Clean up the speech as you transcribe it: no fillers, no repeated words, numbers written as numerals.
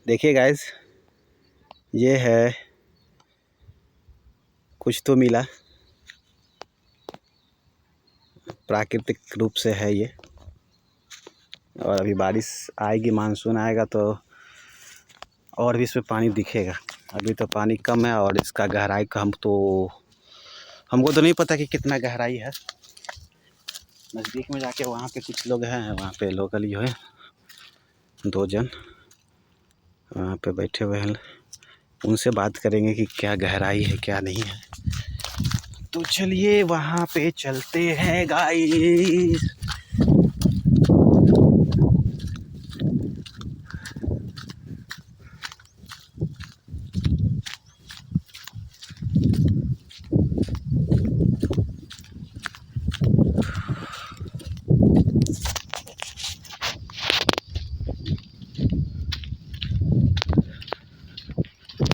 देखिए गाइस, ये है, कुछ तो मिला, प्राकृतिक रूप से है ये। और अभी बारिश आएगी, मानसून आएगा तो और भी इसमें पानी दिखेगा। अभी तो पानी कम है और इसका गहराई का हमको तो नहीं पता कि कितना गहराई है। नज़दीक में जाके वहाँ पे कुछ लोग हैं, वहाँ पे लोकल जो है 2 जन वहाँ पे बैठे हुए हैं, उनसे बात करेंगे कि क्या गहराई है क्या नहीं है। तो चलिए वहाँ पे चलते हैं गाइस।